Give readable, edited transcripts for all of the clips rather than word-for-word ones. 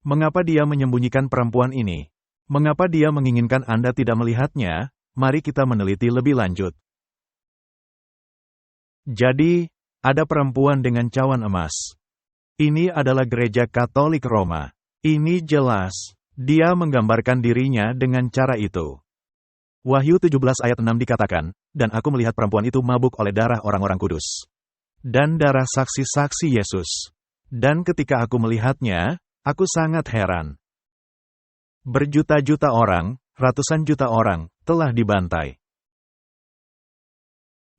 Mengapa dia menyembunyikan perempuan ini? Mengapa dia menginginkan Anda tidak melihatnya? Mari kita meneliti lebih lanjut. Jadi, ada perempuan dengan cawan emas. Ini adalah gereja Katolik Roma. Ini jelas. Dia menggambarkan dirinya dengan cara itu. Wahyu 17 ayat 6 dikatakan, dan aku melihat perempuan itu mabuk oleh darah orang-orang kudus. Dan darah saksi-saksi Yesus. Dan ketika aku melihatnya, aku sangat heran. Berjuta-juta orang, ratusan juta orang, telah dibantai.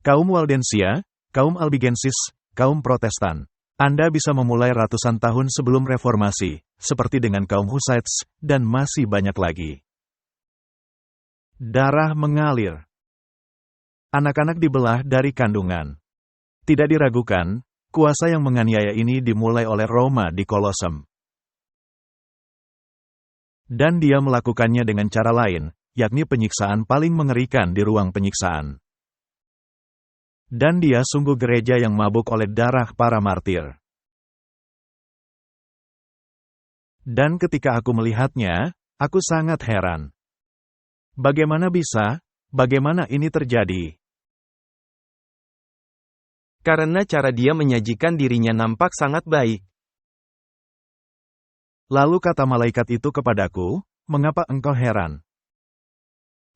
Kaum Waldensia, kaum Albigensis, kaum Protestan. Anda bisa memulai ratusan tahun sebelum reformasi, seperti dengan kaum Hussites, dan masih banyak lagi. Darah mengalir. Anak-anak dibelah dari kandungan. Tidak diragukan, kuasa yang menganiaya ini dimulai oleh Roma di Kolosem. Dan dia melakukannya dengan cara lain, yakni penyiksaan paling mengerikan di ruang penyiksaan. Dan dia sungguh gereja yang mabuk oleh darah para martir. Dan ketika aku melihatnya, aku sangat heran. Bagaimana bisa? Bagaimana ini terjadi? Karena cara dia menyajikan dirinya nampak sangat baik. Lalu kata malaikat itu kepadaku, mengapa engkau heran?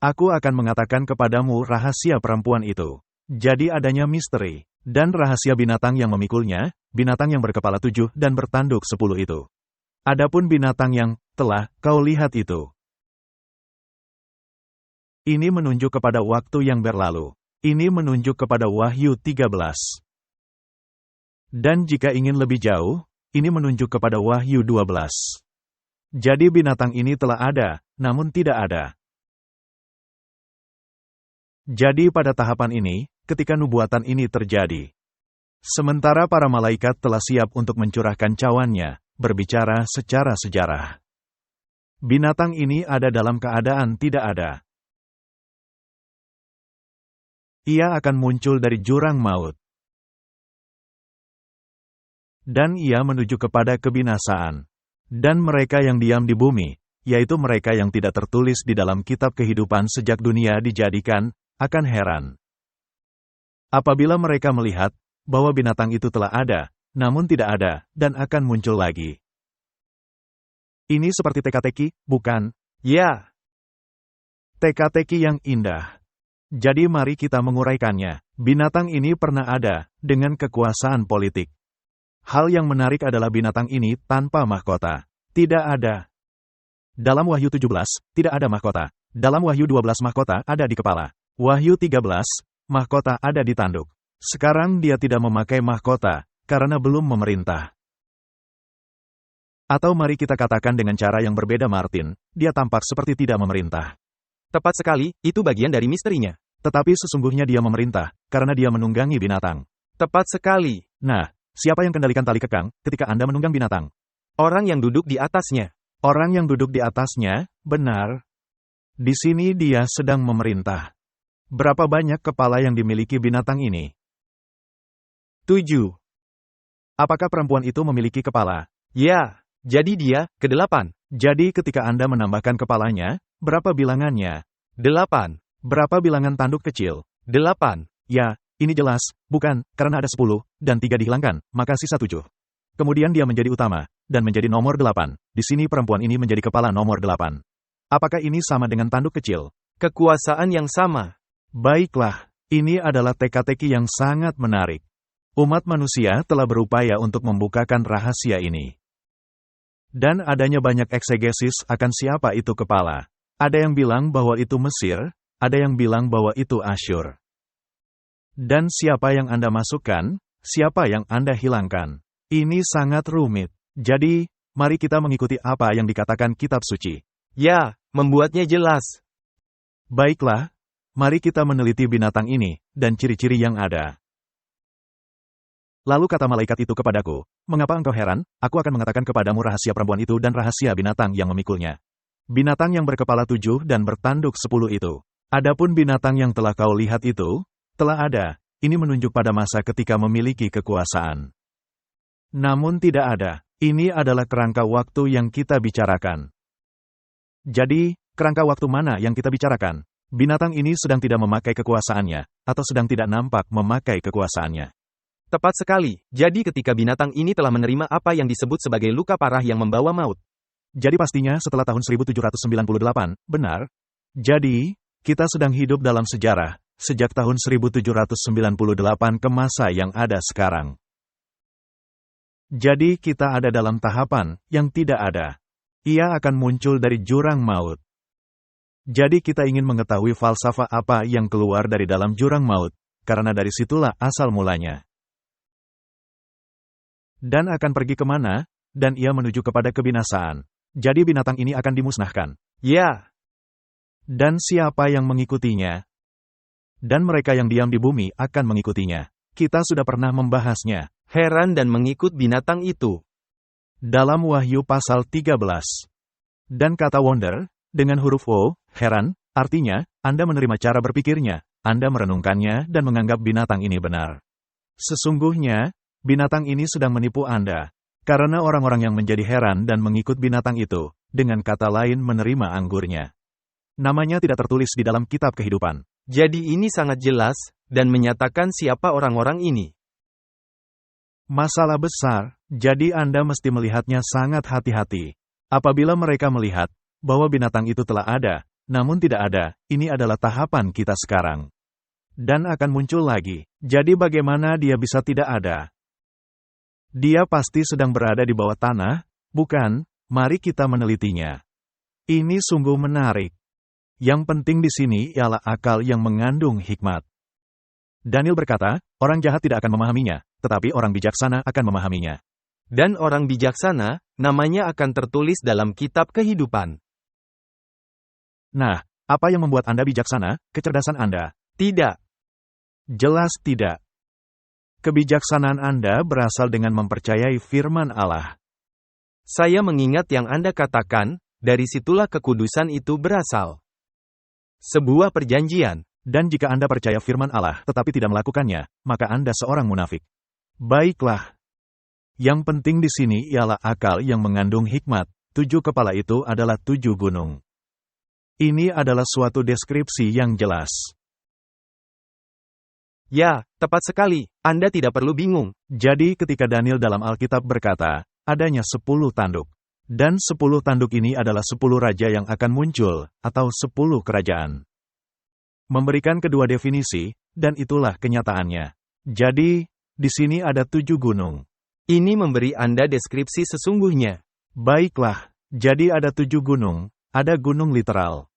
Aku akan mengatakan kepadamu rahasia perempuan itu. Jadi adanya misteri, dan rahasia binatang yang memikulnya, binatang yang berkepala 7 dan bertanduk 10 itu. Adapun binatang yang telah kau lihat itu. Ini menunjuk kepada waktu yang berlalu. Ini menunjuk kepada Wahyu 13. Dan jika ingin lebih jauh, ini menunjuk kepada Wahyu 12. Jadi binatang ini telah ada, namun tidak ada. Jadi pada tahapan ini, ketika nubuatan ini terjadi, sementara para malaikat telah siap untuk mencurahkan cawannya, berbicara secara sejarah. Binatang ini ada dalam keadaan tidak ada. Ia akan muncul dari jurang maut. Dan ia menuju kepada kebinasaan. Dan mereka yang diam di bumi, yaitu mereka yang tidak tertulis di dalam kitab kehidupan sejak dunia dijadikan, akan heran. Apabila mereka melihat bahwa binatang itu telah ada, namun tidak ada, dan akan muncul lagi. Ini seperti teka-teki, bukan? Ya. Teka-teki yang indah. Jadi mari kita menguraikannya. Binatang ini pernah ada, dengan kekuasaan politik. Hal yang menarik adalah binatang ini tanpa mahkota. Tidak ada. Dalam Wahyu 17, tidak ada mahkota. Dalam Wahyu 12 mahkota ada di kepala. Wahyu 13, mahkota ada di tanduk. Sekarang dia tidak memakai mahkota, karena belum memerintah. Atau mari kita katakan dengan cara yang berbeda Martin, dia tampak seperti tidak memerintah. Tepat sekali, itu bagian dari misterinya. Tetapi sesungguhnya dia memerintah, karena dia menunggangi binatang. Tepat sekali. Nah, siapa yang kendalikan tali kekang, ketika Anda menunggang binatang? Orang yang duduk di atasnya. Orang yang duduk di atasnya, benar. Di sini dia sedang memerintah. Berapa banyak kepala yang dimiliki binatang ini? 7. Apakah perempuan itu memiliki kepala? Ya, jadi dia, ke-8. Jadi ketika Anda menambahkan kepalanya, berapa bilangannya? 8. Berapa bilangan tanduk kecil? 8. Ya, ini jelas, bukan, karena ada 10, dan 3 dihilangkan, maka sisa 7. Kemudian dia menjadi utama, dan menjadi nomor 8. Di sini perempuan ini menjadi kepala nomor 8. Apakah ini sama dengan tanduk kecil? Kekuasaan yang sama. Baiklah, ini adalah teka-teki yang sangat menarik. Umat manusia telah berupaya untuk membukakan rahasia ini. Dan adanya banyak eksegesis akan siapa itu kepala. Ada yang bilang bahwa itu Mesir, ada yang bilang bahwa itu Asyur. Dan siapa yang Anda masukkan, siapa yang Anda hilangkan. Ini sangat rumit. Jadi, mari kita mengikuti apa yang dikatakan kitab suci. Ya, membuatnya jelas. Baiklah, mari kita meneliti binatang ini, dan ciri-ciri yang ada. Lalu kata malaikat itu kepadaku, mengapa engkau heran? Aku akan mengatakan kepadamu rahasia perempuan itu dan rahasia binatang yang memikulnya. Binatang yang berkepala 7 dan bertanduk 10 itu. Adapun binatang yang telah kau lihat itu, telah ada. Ini menunjuk pada masa ketika memiliki kekuasaan. Namun tidak ada. Ini adalah kerangka waktu yang kita bicarakan. Jadi, kerangka waktu mana yang kita bicarakan? Binatang ini sedang tidak memakai kekuasaannya, atau sedang tidak nampak memakai kekuasaannya. Tepat sekali. Jadi ketika binatang ini telah menerima apa yang disebut sebagai luka parah yang membawa maut. Jadi pastinya setelah tahun 1798, benar? Jadi, kita sedang hidup dalam sejarah, sejak tahun 1798 ke masa yang ada sekarang. Jadi kita ada dalam tahapan yang tidak ada. Ia akan muncul dari jurang maut. Jadi kita ingin mengetahui falsafah apa yang keluar dari dalam jurang maut, karena dari situlah asal mulanya. Dan akan pergi kemana, dan ia menuju kepada kebinasaan. Jadi binatang ini akan dimusnahkan. Ya. Dan siapa yang mengikutinya? Dan mereka yang diam di bumi akan mengikutinya. Kita sudah pernah membahasnya. Heran dan mengikut binatang itu. Dalam Wahyu pasal 13. Dan kata wonder, dengan huruf O, heran, artinya, Anda menerima cara berpikirnya, Anda merenungkannya dan menganggap binatang ini benar. Sesungguhnya, binatang ini sedang menipu Anda. Karena orang-orang yang menjadi heran dan mengikut binatang itu, dengan kata lain menerima anggurnya. Namanya tidak tertulis di dalam kitab kehidupan. Jadi ini sangat jelas, dan menyatakan siapa orang-orang ini. Masalah besar, jadi Anda mesti melihatnya sangat hati-hati. Apabila mereka melihat bahwa binatang itu telah ada, namun tidak ada, ini adalah tahapan kita sekarang. Dan akan muncul lagi. Jadi bagaimana dia bisa tidak ada? Dia pasti sedang berada di bawah tanah, bukan? Mari kita menelitinya. Ini sungguh menarik. Yang penting di sini ialah akal yang mengandung hikmat. Daniel berkata, orang jahat tidak akan memahaminya, tetapi orang bijaksana akan memahaminya. Dan orang bijaksana, namanya akan tertulis dalam kitab kehidupan. Nah, apa yang membuat Anda bijaksana? Kecerdasan Anda? Tidak. Jelas tidak. Kebijaksanaan Anda berasal dengan mempercayai firman Allah. Saya mengingat yang Anda katakan, dari situlah kekudusan itu berasal. Sebuah perjanjian. Dan jika Anda percaya firman Allah tetapi tidak melakukannya, maka Anda seorang munafik. Baiklah. Yang penting di sini ialah akal yang mengandung hikmat. 7 kepala itu adalah 7 gunung. Ini adalah suatu deskripsi yang jelas. Ya, tepat sekali. Anda tidak perlu bingung. Jadi ketika Daniel dalam Alkitab berkata, adanya 10 tanduk. Dan 10 tanduk ini adalah 10 raja yang akan muncul, atau 10 kerajaan. Memberikan kedua definisi, dan itulah kenyataannya. Jadi, di sini ada 7 gunung. Ini memberi Anda deskripsi sesungguhnya. Baiklah, jadi ada 7 gunung, ada gunung literal.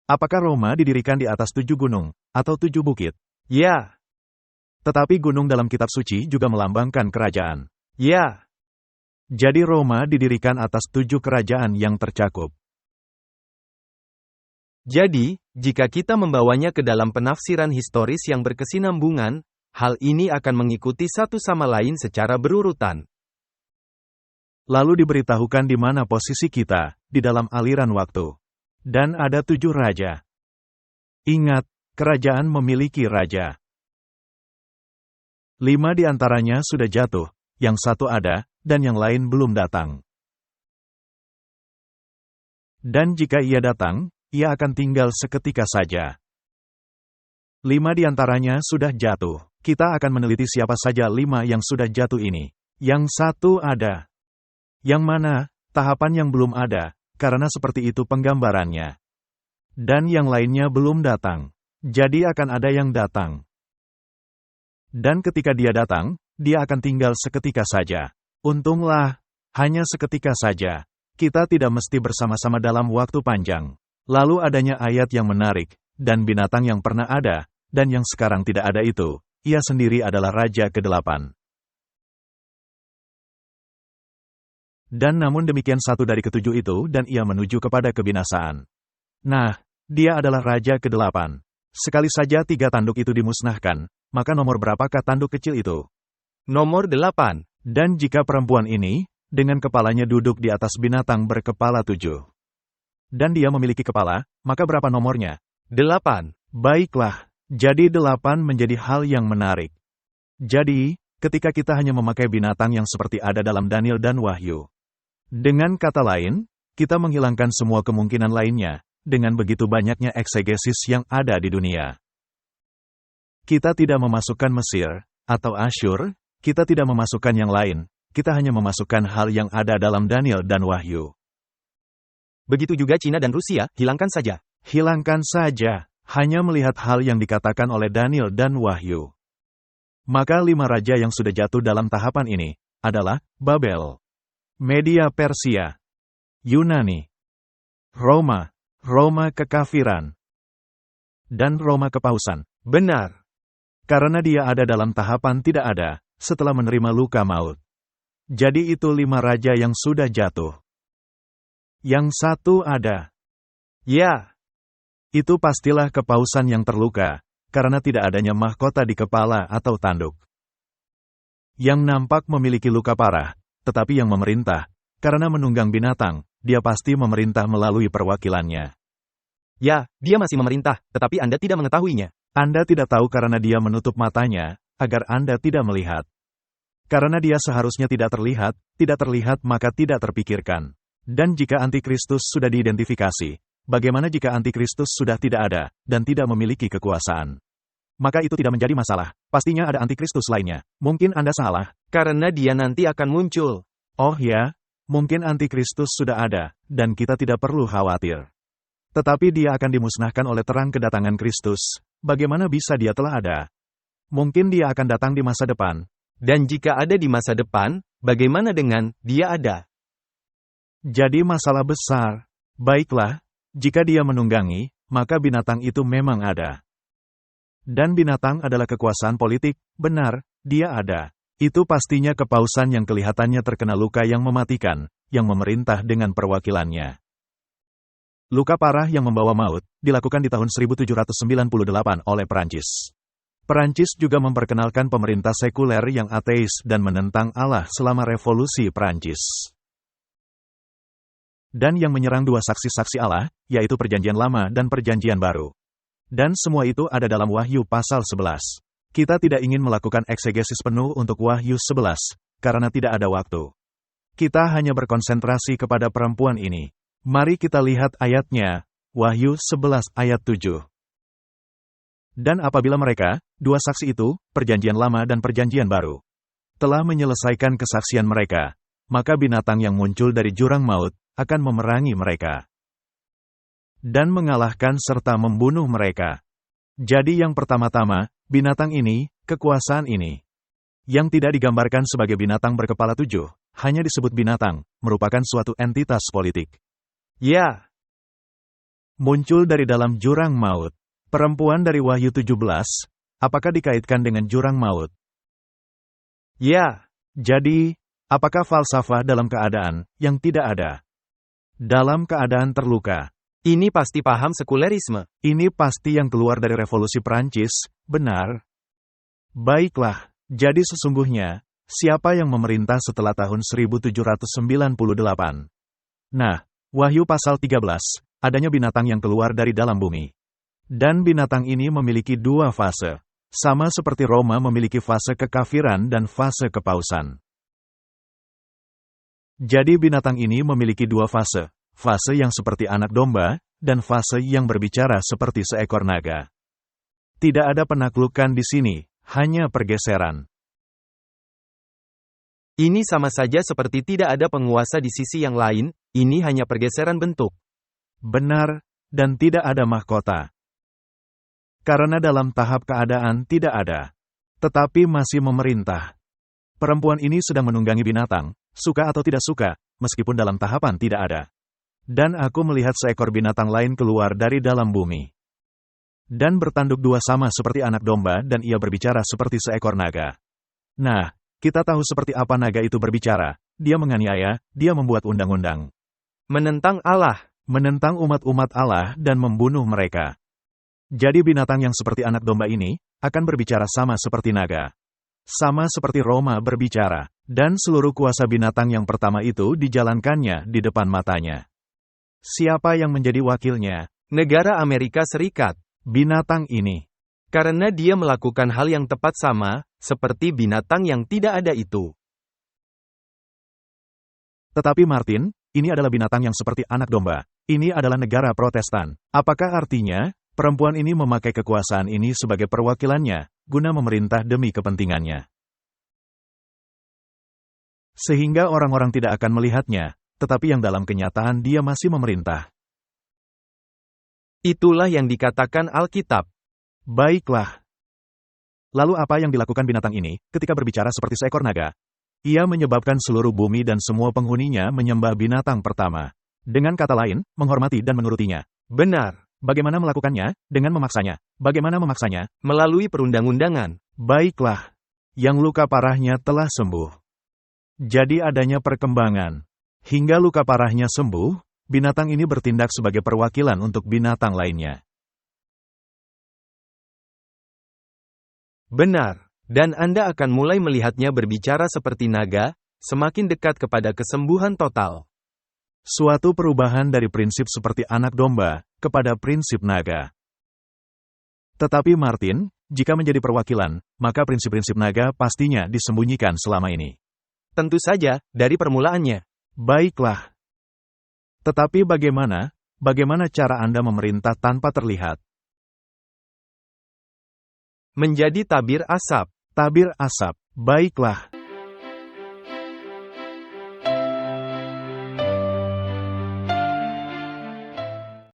Apakah Roma didirikan di atas 7 gunung, atau 7 bukit? Ya. Tetapi gunung dalam kitab suci juga melambangkan kerajaan. Ya. Jadi Roma didirikan atas 7 kerajaan yang tercakup. Jadi, jika kita membawanya ke dalam penafsiran historis yang berkesinambungan, hal ini akan mengikuti satu sama lain secara berurutan. Lalu diberitahukan di mana posisi kita, di dalam aliran waktu. Dan ada 7 raja. Ingat, kerajaan memiliki raja. 5 di antaranya sudah jatuh, yang 1 ada, dan yang lain belum datang. Dan jika ia datang, ia akan tinggal seketika saja. 5 di antaranya sudah jatuh. Kita akan meneliti siapa saja 5 yang sudah jatuh ini. Yang 1 ada. Yang mana? Tahapan yang belum ada, karena seperti itu penggambarannya. Dan yang lainnya belum datang. Jadi akan ada yang datang. Dan ketika dia datang, dia akan tinggal seketika saja. Untunglah, hanya seketika saja. Kita tidak mesti bersama-sama dalam waktu panjang. Lalu adanya ayat yang menarik, dan binatang yang pernah ada, dan yang sekarang tidak ada itu, ia sendiri adalah Raja ke-8. Dan namun demikian 1 dari ke-7 itu, dan ia menuju kepada kebinasaan. Nah, dia adalah Raja ke-8. Sekali saja 3 tanduk itu dimusnahkan, maka nomor berapakah tanduk kecil itu? Nomor 8. Dan jika perempuan ini, dengan kepalanya duduk di atas binatang berkepala 7. Dan dia memiliki kepala, maka berapa nomornya? 8. Baiklah, jadi 8 menjadi hal yang menarik. Jadi, ketika kita hanya memakai binatang yang seperti ada dalam Daniel dan Wahyu. Dengan kata lain, kita menghilangkan semua kemungkinan lainnya, dengan begitu banyaknya eksegesis yang ada di dunia. Kita tidak memasukkan Mesir, atau Asyur, kita tidak memasukkan yang lain, kita hanya memasukkan hal yang ada dalam Daniel dan Wahyu. Begitu juga Cina dan Rusia, hilangkan saja. Hilangkan saja, hanya melihat hal yang dikatakan oleh Daniel dan Wahyu. Maka 5 raja yang sudah jatuh dalam tahapan ini, adalah Babel, Media Persia, Yunani, Roma kekafiran, dan Roma kepausan. Benar. Karena dia ada dalam tahapan tidak ada, setelah menerima luka maut. Jadi itu 5 raja yang sudah jatuh. Yang satu ada. Ya. Itu pastilah kepausan yang terluka, karena tidak adanya mahkota di kepala atau tanduk. Yang nampak memiliki luka parah, tetapi yang memerintah, karena menunggang binatang, dia pasti memerintah melalui perwakilannya. Ya, dia masih memerintah, tetapi Anda tidak mengetahuinya. Anda tidak tahu karena dia menutup matanya, agar Anda tidak melihat. Karena dia seharusnya tidak terlihat maka tidak terpikirkan. Dan jika antikristus sudah diidentifikasi, bagaimana jika antikristus sudah tidak ada, dan tidak memiliki kekuasaan? Maka itu tidak menjadi masalah, pastinya ada antikristus lainnya. Mungkin Anda salah. Karena dia nanti akan muncul. Oh ya, mungkin antikristus sudah ada, dan kita tidak perlu khawatir. Tetapi dia akan dimusnahkan oleh terang kedatangan Kristus. Bagaimana bisa dia telah ada? Mungkin dia akan datang di masa depan. Dan jika ada di masa depan, bagaimana dengan dia ada? Jadi masalah besar. Baiklah, jika dia menunggangi, maka binatang itu memang ada. Dan binatang adalah kekuasaan politik, benar, dia ada. Itu pastinya kepausan yang kelihatannya terkena luka yang mematikan, yang memerintah dengan perwakilannya. Luka parah yang membawa maut, dilakukan di tahun 1798 oleh Perancis. Perancis juga memperkenalkan pemerintah sekuler yang ateis dan menentang Allah selama revolusi Perancis. Dan yang menyerang 2 saksi-saksi Allah, yaitu Perjanjian Lama dan Perjanjian Baru. Dan semua itu ada dalam Wahyu pasal 11. Kita tidak ingin melakukan eksegesis penuh untuk Wahyu 11, karena tidak ada waktu. Kita hanya berkonsentrasi kepada perempuan ini. Mari kita lihat ayatnya, Wahyu 11 ayat 7. Dan apabila mereka, 2 saksi itu, Perjanjian Lama dan Perjanjian Baru, telah menyelesaikan kesaksian mereka, maka binatang yang muncul dari jurang maut, akan memerangi mereka. Dan mengalahkan serta membunuh mereka. Jadi yang pertama-tama, binatang ini, kekuasaan ini, yang tidak digambarkan sebagai binatang berkepala 7, hanya disebut binatang, merupakan suatu entitas politik. Ya. Muncul dari dalam jurang maut. Perempuan dari Wahyu 17, apakah dikaitkan dengan jurang maut? Ya. Jadi, apakah falsafah dalam keadaan yang tidak ada? Dalam keadaan terluka. Ini pasti paham sekulerisme. Ini pasti yang keluar dari revolusi Prancis, benar? Baiklah, jadi sesungguhnya, siapa yang memerintah setelah tahun 1798? Nah, Wahyu pasal 13, adanya binatang yang keluar dari dalam bumi. Dan binatang ini memiliki 2 fase. Sama seperti Roma memiliki fase kekafiran dan fase kepausan. Jadi binatang ini memiliki 2 fase. Fase yang seperti anak domba, dan fase yang berbicara seperti seekor naga. Tidak ada penaklukan di sini, hanya pergeseran. Ini sama saja seperti tidak ada penguasa di sisi yang lain, ini hanya pergeseran bentuk. Benar, dan tidak ada mahkota. Karena dalam tahap keadaan tidak ada. Tetapi masih memerintah. Perempuan ini sedang menunggangi binatang, suka atau tidak suka, meskipun dalam tahapan tidak ada. Dan aku melihat seekor binatang lain keluar dari dalam bumi. Dan bertanduk 2 sama seperti anak domba dan ia berbicara seperti seekor naga. Nah, kita tahu seperti apa naga itu berbicara, dia menganiaya, dia membuat undang-undang. Menentang Allah. Menentang umat-umat Allah dan membunuh mereka. Jadi binatang yang seperti anak domba ini, akan berbicara sama seperti naga. Sama seperti Roma berbicara, dan seluruh kuasa binatang yang pertama itu dijalankannya di depan matanya. Siapa yang menjadi wakilnya? Negara Amerika Serikat. Binatang ini. Karena dia melakukan hal yang tepat sama, seperti binatang yang tidak ada itu. Tetapi Martin, ini adalah binatang yang seperti anak domba. Ini adalah negara Protestan. Apakah artinya, perempuan ini memakai kekuasaan ini sebagai perwakilannya, guna memerintah demi kepentingannya? Sehingga orang-orang tidak akan melihatnya, tetapi yang dalam kenyataan dia masih memerintah. Itulah yang dikatakan Alkitab. Baiklah. Lalu apa yang dilakukan binatang ini, ketika berbicara seperti seekor naga? Ia menyebabkan seluruh bumi dan semua penghuninya menyembah binatang pertama. Dengan kata lain, menghormati dan menurutinya. Benar. Bagaimana melakukannya? Dengan memaksanya. Bagaimana memaksanya? Melalui perundang-undangan. Baiklah. Yang luka parahnya telah sembuh. Jadi adanya perkembangan. Hingga luka parahnya sembuh, binatang ini bertindak sebagai perwakilan untuk binatang lainnya. Benar. Dan Anda akan mulai melihatnya berbicara seperti naga, semakin dekat kepada kesembuhan total. Suatu perubahan dari prinsip seperti anak domba, kepada prinsip naga. Tetapi Martin, jika menjadi perwakilan, maka prinsip-prinsip naga pastinya disembunyikan selama ini. Tentu saja, dari permulaannya. Baiklah. Tetapi bagaimana cara Anda memerintah tanpa terlihat? Menjadi tabir asap. Tabir asap. Baiklah.